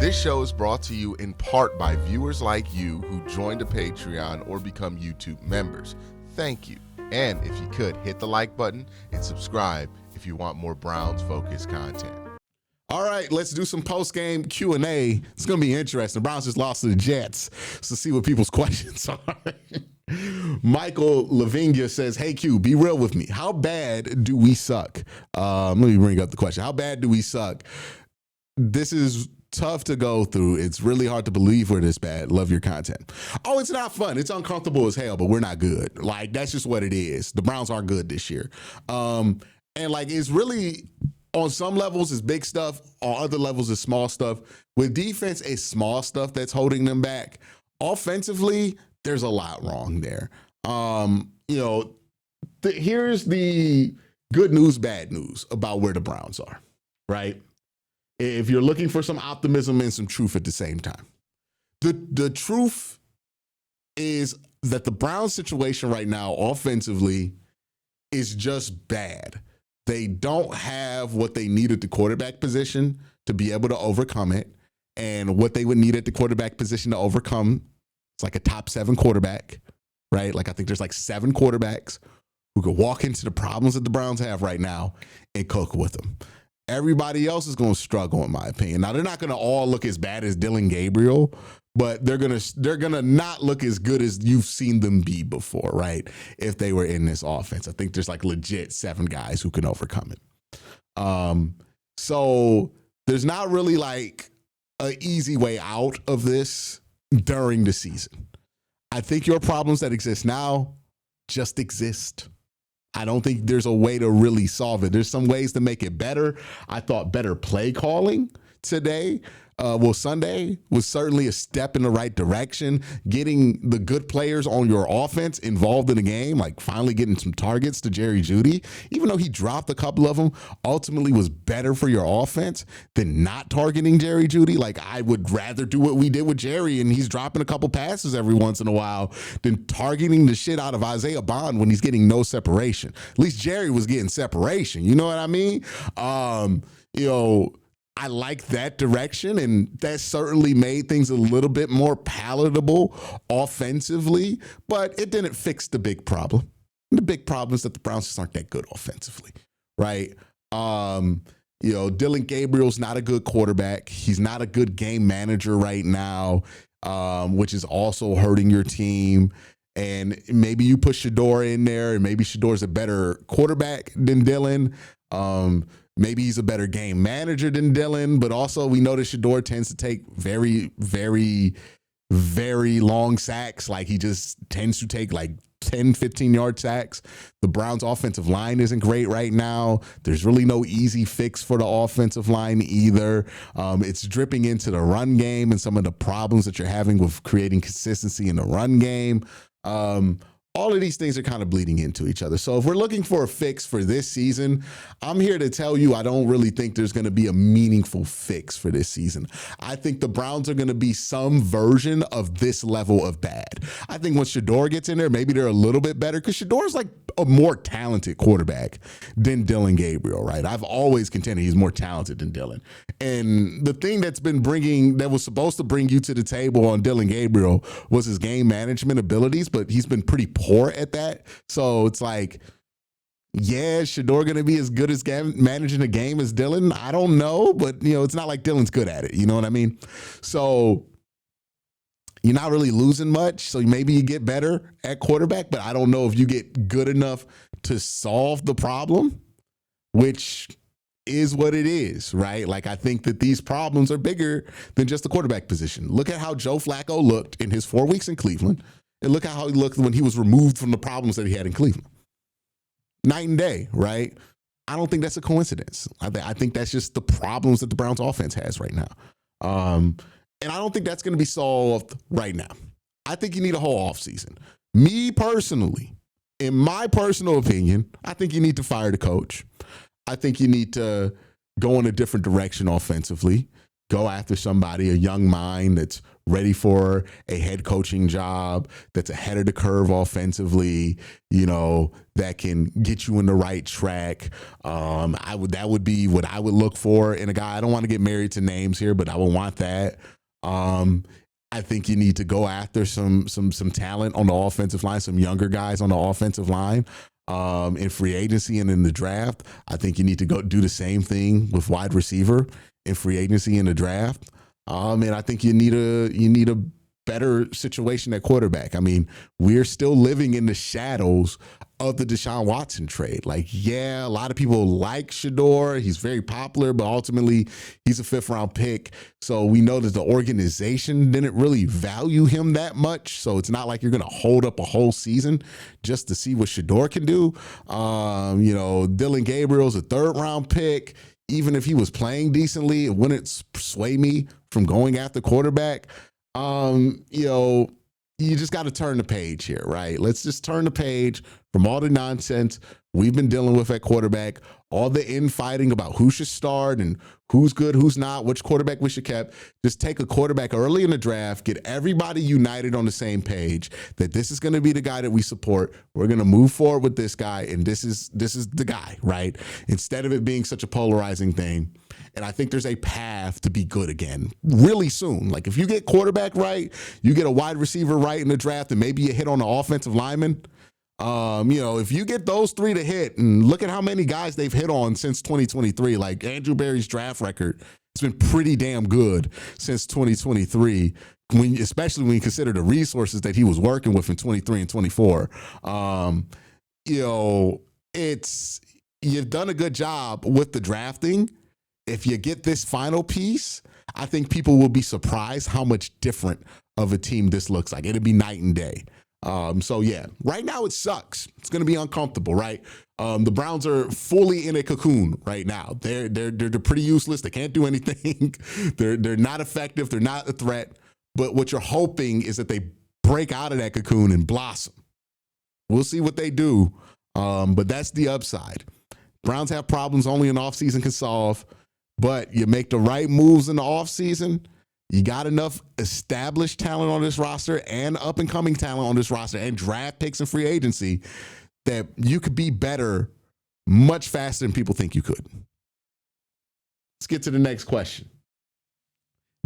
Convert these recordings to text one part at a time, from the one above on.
This show is brought to you in part by viewers like you who joined a Patreon or become YouTube members. Thank you. And if you could, hit the like button and subscribe if you want more Browns-focused content. All right, let's do some post-game Q&A. It's going to be interesting. The Browns just lost to the Jets, so see what people's questions are. Michael Lavinia says, hey, Q, be real with me. How bad do we suck? Let me bring up the question. How bad do we suck? This is tough to go through. It's really hard to believe we're this bad. Love your content. Oh, it's not fun. It's uncomfortable as hell, but we're not good. Like, that's just what it is. The Browns aren't good this year. And like, it's really, on some levels, it's big stuff. On other levels, it's small stuff. With defense, it's small stuff that's holding them back. Offensively, there's a lot wrong there. Here's the good news, bad news about where the Browns are, right? If you're looking for some optimism and some truth at the same time. The truth is that the Browns situation right now offensively is just bad. They don't have what they need at the quarterback position to be able to overcome it. And what they would need at the quarterback position to overcome, it's like a top 7 quarterback, right? Like, I think there's like 7 quarterbacks who could walk into the problems that the Browns have right now and cook with them. Everybody else is going to struggle, in my opinion. Now, they're not going to all look as bad as DILLON Gabriel, but they're gonna not look as good as you've seen them be before, right? If they were in this offense, I think there's like legit 7 guys who can overcome it. So there's not really like an easy way out of this during the season. I think your problems that exist now just exist. I don't think there's a way to really solve it. There's some ways to make it better. I thought better play calling today, Sunday was certainly a step in the right direction. Getting the good players on your offense involved in the game, like finally getting some targets to Jerry Jeudy, even though he dropped a couple of them, ultimately was better for your offense than not targeting Jerry Jeudy. Like, I would rather do what we did with Jerry, and he's dropping a couple passes every once in a while, than targeting the shit out of Isaiah Bond when he's getting no separation. At least Jerry was getting separation. You know what I mean? I like that direction, and that certainly made things a little bit more palatable offensively, but it didn't fix the big problem. The big problem is that the Browns just aren't that good offensively, right? DILLON Gabriel's not a good quarterback. He's not a good game manager right now, which is also hurting your team. And maybe you put Shedeur in there, and maybe Shedor's a better quarterback than DILLON. Maybe he's a better game manager than DILLON, but also we know that Shedeur tends to take very, very, very long sacks. Like, he just tends to take like 10, 15-yard sacks. The Browns' offensive line isn't great right now. There's really no easy fix for the offensive line either. It's dripping into the run game and some of the problems that you're having with creating consistency in the run game. All of these things are kind of bleeding into each other. So if we're looking for a fix for this season, I'm here to tell you I don't really think there's going to be a meaningful fix for this season. I think the Browns are going to be some version of this level of bad. I think when Shedeur gets in there, maybe they're a little bit better, because Shedeur's like a more talented quarterback than DILLON Gabriel, right? I've always contended he's more talented than DILLON. And the thing that was supposed to bring you to the table on DILLON Gabriel was his game management abilities, but he's been pretty poor at that. So it's like, yeah, Shedeur going to be as good as managing a game as DILLON? I don't know, but it's not like DILLON's good at it. You know what I mean? So you're not really losing much. So maybe you get better at quarterback, but I don't know if you get good enough to solve the problem, which is what it is, right? Like, I think that these problems are bigger than just the quarterback position. Look at how Joe Flacco looked in his 4 weeks in Cleveland, and look at how he looked when he was removed from the problems that he had in Cleveland. Night and day, right? I don't think that's a coincidence. I think that's just the problems that the Browns offense has right now. And I don't think that's going to be solved right now. I think you need a whole offseason. Me personally, in my personal opinion, I think you need to fire the coach. I think you need to go in a different direction offensively. go after somebody, a young mind that's ready for a head coaching job, that's ahead of the curve offensively, that can get you in the right track. That would be what I would look for in a guy. I don't want to get married to names here, but I would want that. I think you need to go after some talent on the offensive line, some younger guys on the offensive line. In free agency and in the draft, I think you need to go do the same thing with wide receiver in free agency and the draft. And I think you need a better situation at quarterback. I mean, we're still living in the shadows of the Deshaun Watson trade. A lot of people like Shedeur. He's very popular, but ultimately he's a 5th-round pick. So we know that the organization didn't really value him that much. So it's not like you're going to hold up a whole season just to see what Shedeur can do. Dillon Gabriel's a 3rd-round pick. Even if he was playing decently, it wouldn't sway me from going after quarterback. You just got to turn the page here, right? Let's just turn the page from all the nonsense we've been dealing with at quarterback, all the infighting about who should start and who's good, who's not, which quarterback we should keep. Just take a quarterback early in the draft, get everybody united on the same page that this is going to be the guy that we support. We're going to move forward with this guy, and this is the guy, right? Instead of it being such a polarizing thing. And I think there's a path to be good again really soon. If you get quarterback right, you get a wide receiver right in the draft, and maybe you hit on the offensive lineman. If you get those 3 to hit, and look at how many guys they've hit on since 2023, Andrew Berry's draft record, it's been pretty damn good since 2023, especially when you consider the resources that he was working with in 23 and 24. You've done a good job with the drafting. If you get this final piece, I think people will be surprised how much different of a team this looks like. It'll be night and day. Right now it sucks. It's going to be uncomfortable, right? The Browns are fully in a cocoon right now. They're pretty useless. They can't do anything. They're not effective. They're not a threat. But what you're hoping is that they break out of that cocoon and blossom. We'll see what they do. But that's the upside. Browns have problems only an offseason can solve. But you make the right moves in the offseason, you got enough established talent on this roster and up-and-coming talent on this roster and draft picks and free agency that you could be better much faster than people think you could. Let's get to the next question.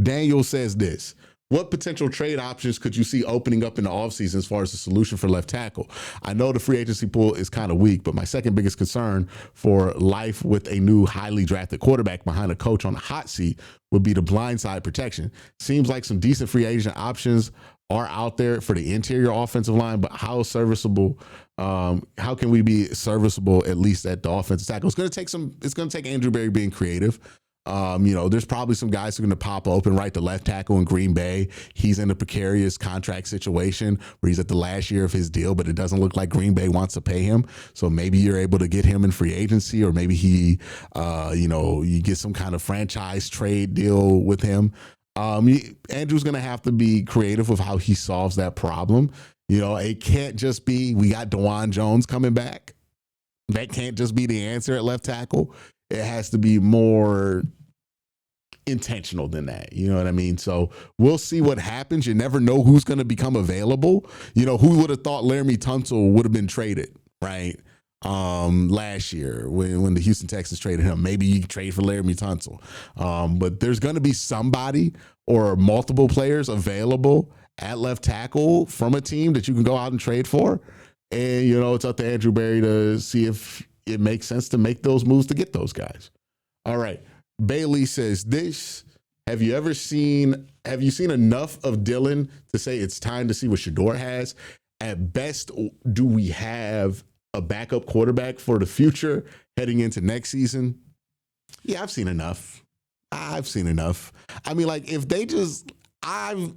Daniel says this. What potential trade options could you see opening up in the offseason as far as the solution for left tackle? I know the free agency pool is kind of weak, but my second biggest concern for life with a new highly drafted quarterback behind a coach on the hot seat would be the blindside protection. Seems like some decent free agent options are out there for the interior offensive line, but how serviceable? How can we be serviceable at least at the offensive tackle? It's going to take Andrew Berry being creative. There's probably some guys who are going to pop open right to left tackle in Green Bay. He's in a precarious contract situation where he's at the last year of his deal, but it doesn't look like Green Bay wants to pay him. So maybe you're able to get him in free agency, or maybe he, you get some kind of franchise trade deal with him. Andrew's going to have to be creative with how he solves that problem. It can't just be, we got DeJuan Jones coming back. That can't just be the answer at left tackle. It has to be more intentional than that. You know what I mean? So we'll see what happens. You never know who's going to become available. Who would have thought Laramie Tunsil would have been traded, right? Last year when the Houston Texans traded him. Maybe you trade for Laramie Tunsil. But there's going to be somebody or multiple players available at left tackle from a team that you can go out and trade for. And, it's up to Andrew Berry to see if it makes sense to make those moves to get those guys. All right. Bailey says this. Have you seen enough of Dillon to say it's time to see what Shedeur has? At best, do we have a backup quarterback for the future heading into next season? Yeah, I've seen enough. I've seen enough. I mean, if they just, I've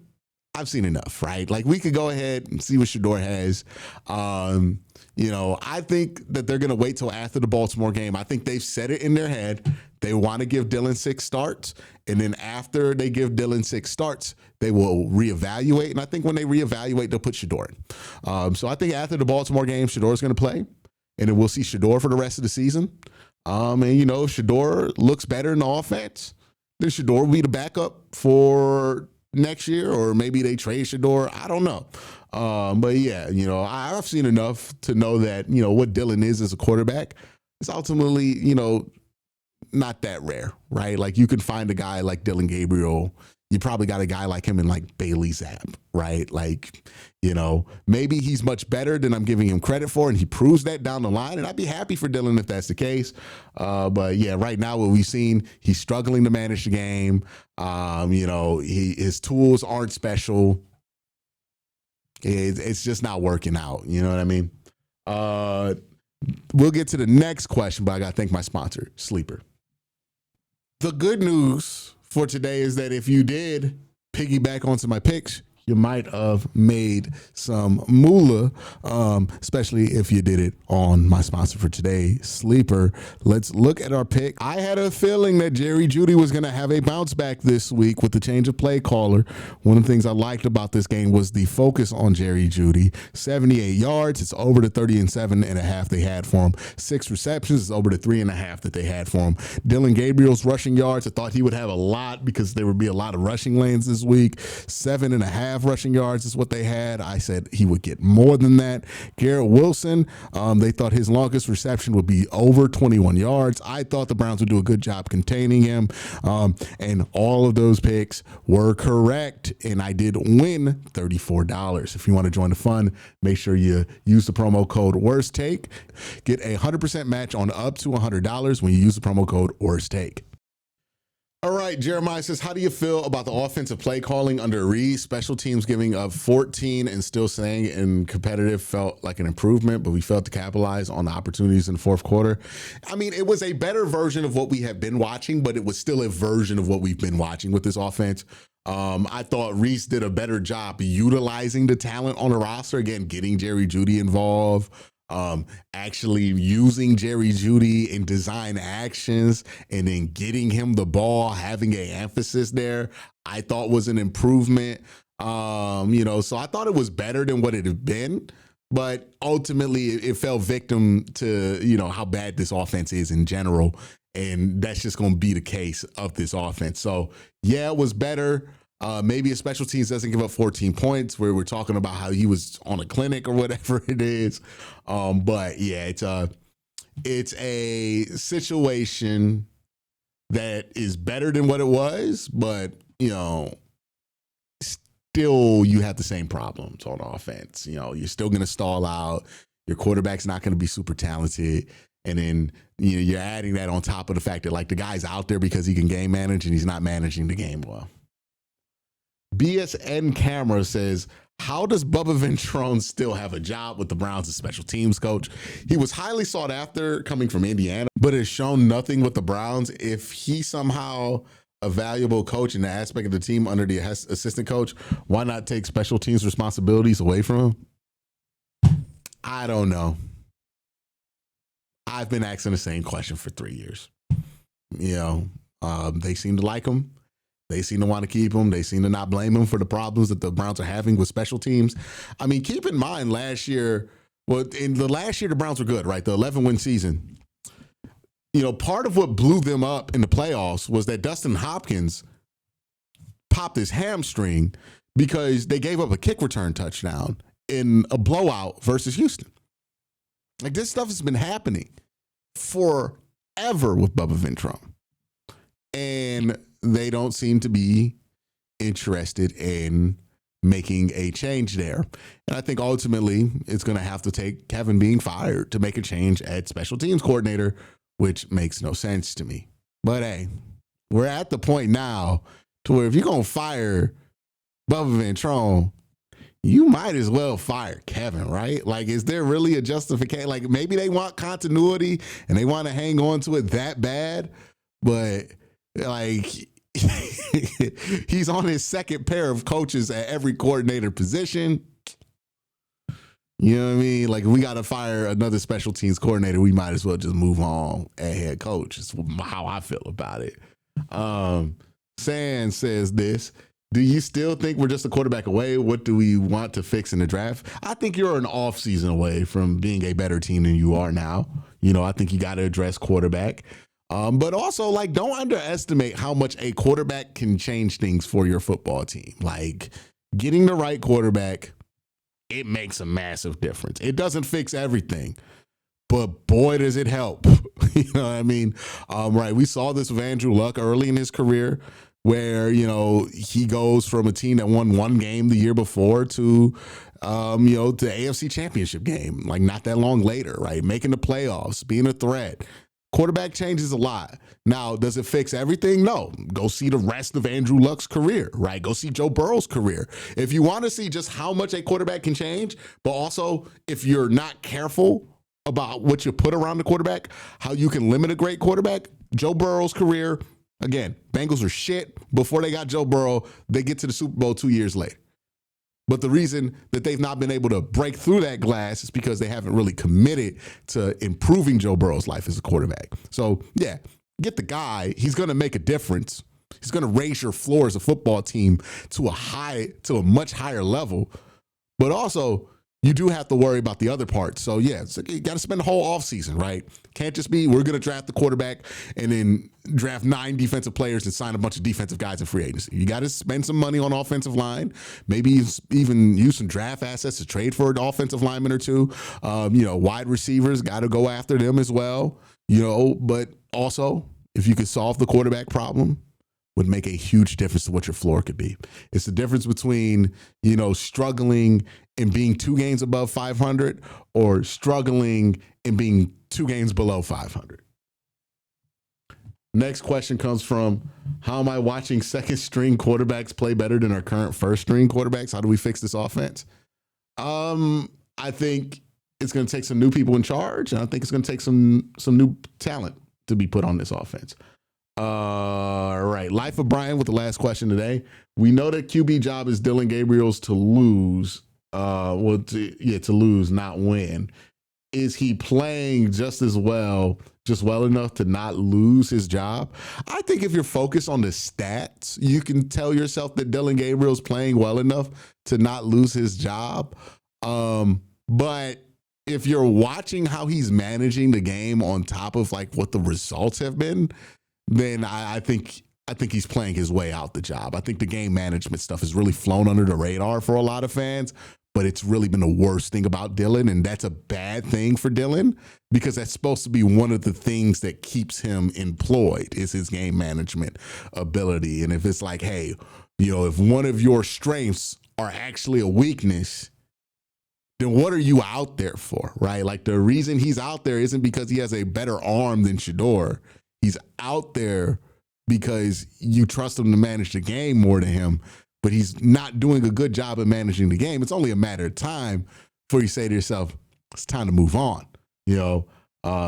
seen enough, right? We could go ahead and see what Shedeur has. I think that they're going to wait till after the Baltimore game. I think they've set it in their head. They want to give Dillon 6 starts. And then after they give Dillon 6 starts, they will reevaluate. And I think when they reevaluate, they'll put Shedeur in. So I think after the Baltimore game, Shedeur is going to play. And then we'll see Shedeur for the rest of the season. If Shedeur looks better in the offense, then Shador will be the backup for next year, or maybe they trade Shador. I don't know. But yeah, I've seen enough to know that, what Dillon is as a quarterback is ultimately, not that rare, right? Like you can find a guy like Dillon Gabriel. You probably got a guy like him in like Bailey Zapp, right? Like, maybe he's much better than I'm giving him credit for, and he proves that down the line. And I'd be happy for Dillon if that's the case. But yeah, right now what we've seen, he's struggling to manage the game. His tools aren't special. It's just not working out. You know what I mean? We'll get to the next question, but I got to thank my sponsor, Sleeper. The good news for today is that if you did piggyback onto my picks, you might have made some moolah, especially if you did it on my sponsor for today, Sleeper. Let's look at our pick. I had a feeling that Jerry Jeudy was going to have a bounce back this week with the change of play caller. One of the things I liked about this game was the focus on Jerry Jeudy. 78 yards. It's over the 37.5 they had for him. 6 receptions. It's over the 3.5 that they had for him. Dillon Gabriel's rushing yards, I thought he would have a lot because there would be a lot of rushing lanes this week. 7.5 rushing yards is what they had. I said he would get more than that. Garrett Wilson, they thought his longest reception would be over 21 yards. I thought the Browns would do a good job containing him. And all of those picks were correct. And I did win $34. If you want to join the fun, make sure you use the promo code WORSTTAKE. Get a 100% match on up to $100 when you use the promo code WORSTTAKE. All right, Jeremiah says, how do you feel about the offensive play calling under Reed? Special teams giving up 14 and still staying in competitive felt like an improvement, but we failed to capitalize on the opportunities in the fourth quarter. I mean, it was a better version of what we have been watching, but it was still a version of what we've been watching with this offense. I thought Reese did a better job utilizing the talent on the roster, again, getting Jerry Jeudy involved. Actually using Jerry Jeudy in design actions and then getting him the ball, having an emphasis there, I thought was an improvement. So I thought it was better than what it had been, but ultimately it fell victim to, how bad this offense is in general. And that's just going to be the case of this offense. So yeah, it was better. Maybe a special teams doesn't give up 14 points where we're talking about how he was on a clinic or whatever it is. But yeah, it's a situation that is better than what it was, but still you have the same problems on offense. You're still going to stall out. Your quarterback's not going to be super talented. And then you're adding that on top of the fact that like the guy's out there because he can game manage and he's not managing the game well. BSN Camera says, how does Bubba Ventrone still have a job with the Browns as special teams coach? He was highly sought after coming from Indiana, but has shown nothing with the Browns. If he's somehow a valuable coach in the aspect of the team under the assistant coach, why not take special teams responsibilities away from him? I don't know. I've been asking the same question for 3 years. They seem to like him. They seem to want to keep him. They seem to not blame him for the problems that the Browns are having with special teams. I mean, keep in mind last year, the Browns were good, right? The 11-win season. Part of what blew them up in the playoffs was that Dustin Hopkins popped his hamstring because they gave up a kick return touchdown in a blowout versus Houston. Like, this stuff has been happening forever with Bubba Ventrone. And they don't seem to be interested in making a change there. And I think ultimately it's going to have to take Kevin being fired to make a change at special teams coordinator, which makes no sense to me. But hey, we're at the point now to where if you're going to fire Bubba Ventrone, you might as well fire Kevin, right? Like, is there really a justification? Like, maybe they want continuity and they want to hang on to it that bad, but like, he's on his second pair of coaches at every coordinator position. You know what I mean? Like, if we got to fire another special teams coordinator, we might as well just move on at head coach. That's how I feel about it. San says this. Do you still think we're just a quarterback away? What do we want to fix in the draft? I think you're an offseason away from being a better team than you are now. I think you got to address quarterback. But also, like, don't underestimate how much a quarterback can change things for your football team. Like, getting the right quarterback, it makes a massive difference. It doesn't fix everything, but boy, does it help. You know what I mean? Right. We saw this with Andrew Luck early in his career where, you know, he goes from a team that won one game the year before to, you know, the AFC Championship game, like not that long later, right? Making the playoffs, being a threat. Quarterback changes a lot. Now, does it fix everything? No. Go see the rest of Andrew Luck's career, right? Go see Joe Burrow's career. If you want to see just how much a quarterback can change, but also if you're not careful about what you put around the quarterback, how you can limit a great quarterback, Joe Burrow's career, again, Bengals are shit. Before they got Joe Burrow, they get to the Super Bowl 2 years later. But the reason that they've not been able to break through that glass is because they haven't really committed to improving Joe Burrow's life as a quarterback. So, yeah, get the guy. He's going to make a difference. He's going to raise your floor as a football team to a much higher level. But also, you do have to worry about the other parts. So, yeah, you got to spend the whole offseason, right? Can't just be, we're going to draft the quarterback and then draft 9 defensive players and sign a bunch of defensive guys in free agency. You got to spend some money on offensive line, maybe even use some draft assets to trade for an offensive lineman or two. You know, wide receivers, got to go after them as well. You know, but also, if you could solve the quarterback problem, would make a huge difference to what your floor could be. It's the difference between, you know, struggling and being 2 games above 500 or struggling and being 2 games below 500. Next question comes from, how am I watching second string quarterbacks play better than our current first string quarterbacks? How do we fix this offense? I think it's going to take some new people in charge, and I think it's going to take some new talent to be put on this offense. All right. Life of Brian with the last question today. We know that QB job is Dillon Gabriel's to lose. To lose, not win. Is he playing just well enough to not lose his job? I think if you're focused on the stats, you can tell yourself that Dillon Gabriel's playing well enough to not lose his job. But if you're watching how he's managing the game on top of like what the results have been, then I think he's playing his way out the job. I think the game management stuff has really flown under the radar for a lot of fans, but it's really been the worst thing about Dillon, and that's a bad thing for Dillon because that's supposed to be one of the things that keeps him employed is his game management ability. And if it's like, hey, you know, if one of your strengths are actually a weakness, then what are you out there for, right? Like the reason he's out there isn't because he has a better arm than Shedeur. He's out there because you trust him to manage the game more than him, but he's not doing a good job of managing the game. It's only a matter of time before you say to yourself, it's time to move on, you know?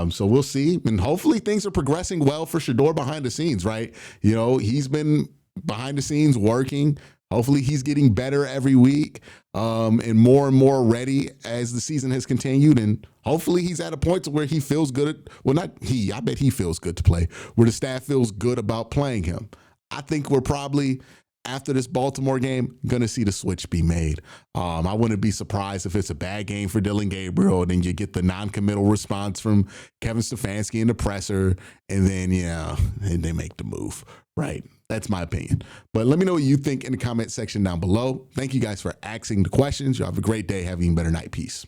So we'll see. And hopefully things are progressing well for Shedeur behind the scenes, right? You know, he's been behind the scenes working. Hopefully he's getting better every week and more ready as the season has continued. And hopefully he's at a point to where he feels good. I bet he feels good to play, where the staff feels good about playing him. I think we're probably, after this Baltimore game, going to see the switch be made. I wouldn't be surprised if it's a bad game for Dillon Gabriel, and then you get the non-committal response from Kevin Stefanski in the presser, and then, and they make the move, right? That's my opinion. But let me know what you think in the comment section down below. Thank you guys for asking the questions. You have a great day. Have an even better night. Peace.